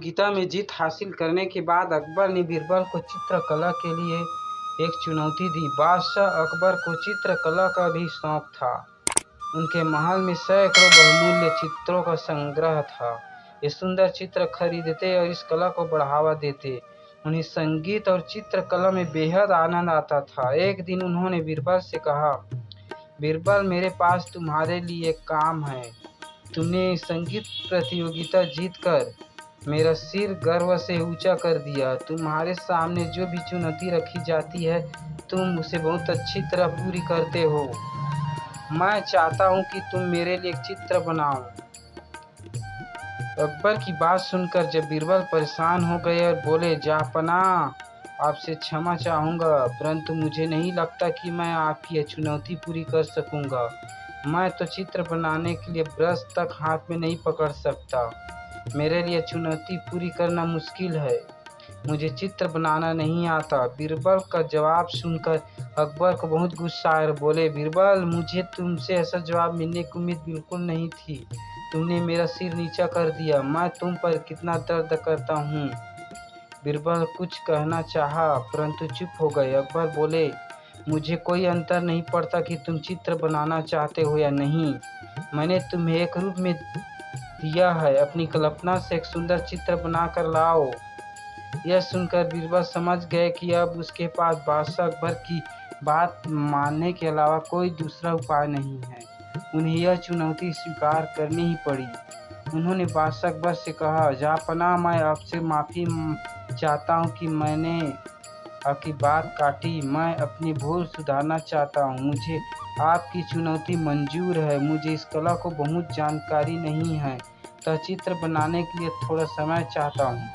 प्रतियोगिता में जीत हासिल करने के बाद अकबर ने बीरबल को चित्रकला के लिए एक चुनौती दी। बादशाह अकबर को चित्रकला का भी शौक था। उनके महल में सैकड़ों बहुमूल्य चित्रों का संग्रह था। ये सुंदर चित्र खरीदते और इस कला को बढ़ावा देते। उन्हें संगीत और चित्रकला में बेहद आनंद आता था। एक दिन उन्होंने बीरबल से कहा, बीरबल, मेरे पास तुम्हारे लिए एक काम है। तुमने संगीत प्रतियोगिता जीतकर मेरा सिर गर्व से ऊंचा कर दिया। तुम्हारे सामने जो भी चुनौती रखी जाती है, तुम उसे बहुत अच्छी तरह पूरी करते हो। मैं चाहता हूँ कि तुम मेरे लिए एक चित्र बनाओ। अकबर की बात सुनकर जब बीरबल परेशान हो गए और बोले, जहाँपनाह, आपसे क्षमा चाहूँगा, परंतु मुझे नहीं लगता कि मैं आपकी यह चुनौती पूरी कर सकूँगा। मैं तो चित्र बनाने के लिए ब्रश तक हाथ में नहीं पकड़ सकता। मेरे लिए चुनौती पूरी करना मुश्किल है। मुझे चित्र बनाना नहीं आता। बीरबल का जवाब सुनकर अकबर को बहुत गुस्सा आया और बोले, बीरबल, मुझे तुमसे ऐसा जवाब मिलने की उम्मीद बिल्कुल नहीं थी। तुमने मेरा सिर नीचा कर दिया। मैं तुम पर कितना दर्द करता हूँ। बीरबल कुछ कहना चाहा, परंतु चुप हो गए। अकबर बोले, मुझे कोई अंतर नहीं पड़ता कि तुम चित्र बनाना चाहते हो या नहीं। मैंने तुम्हें एक रूप में दिया है। अपनी कल्पना से एक सुंदर चित्र बनाकर लाओ। यह सुनकर बीरबल समझ गए कि अब उसके पास बादशाह अकबर की बात मानने के अलावा कोई दूसरा उपाय नहीं है। उन्हें यह चुनौती स्वीकार करनी ही पड़ी। उन्होंने बादशाह अकबर से कहा, जहाँपनाह, मैं आपसे माफ़ी चाहता हूँ कि मैंने आपकी बात काटी। मैं अपनी भूल सुधारना चाहता हूँ। मुझे आपकी चुनौती मंजूर है। मुझे इस कला को बहुत जानकारी नहीं है, तो चित्र बनाने के लिए थोड़ा समय चाहता हूँ।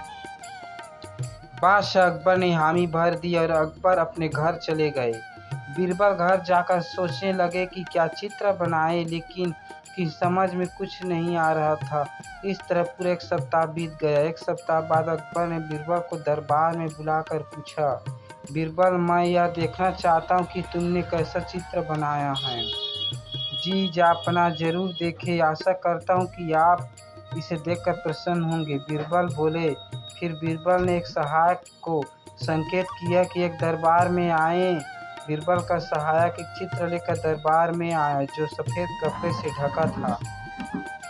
बादशाह अकबर ने हामी भर दी और अकबर अपने घर चले गए। बीरबल घर जाकर सोचने लगे कि क्या चित्र बनाए, लेकिन कि समझ में कुछ नहीं आ रहा था। इस तरह पूरे एक सप्ताह बीत गया। एक सप्ताह बाद अकबर ने बीरबल को दरबार में बुलाकर पूछा, बीरबल, मैं यह देखना चाहता हूँ कि तुमने कैसा चित्र बनाया है। जी जहाँपनाह, जरूर देखें। आशा करता हूँ कि आप इसे देखकर प्रसन्न होंगे, बीरबल बोले। फिर बीरबल ने एक सहायक को संकेत किया कि एक दरबार में आए। बीरबल का सहायक एक चित्र लेकर दरबार में आया, जो सफ़ेद कपड़े से ढका था।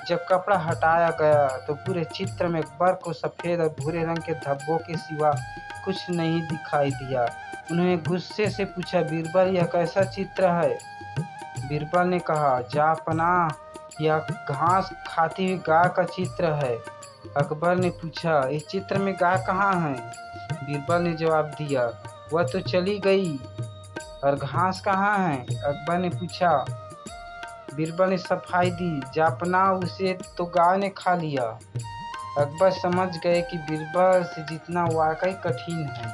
जब कपड़ा हटाया गया तो पूरे चित्र में अकबर को सफ़ेद और भूरे रंग के धब्बों के सिवा कुछ नहीं दिखाई दिया। उन्होंने गुस्से से पूछा, बीरबल, यह कैसा चित्र है। बीरबल ने कहा, जहाँपनाह, यह घास खाती हुई गाय का चित्र है। अकबर ने पूछा, इस चित्र में गाय कहाँ है। बीरबल ने जवाब दिया, वह तो चली गई। और घास कहाँ है। अकबर ने पूछा। बीरबल ने सफाई दी, जहाँपनाह, उसे तो गाय ने खा लिया। अकबर समझ गए कि बीरबल से जीतना वाकई कठिन है।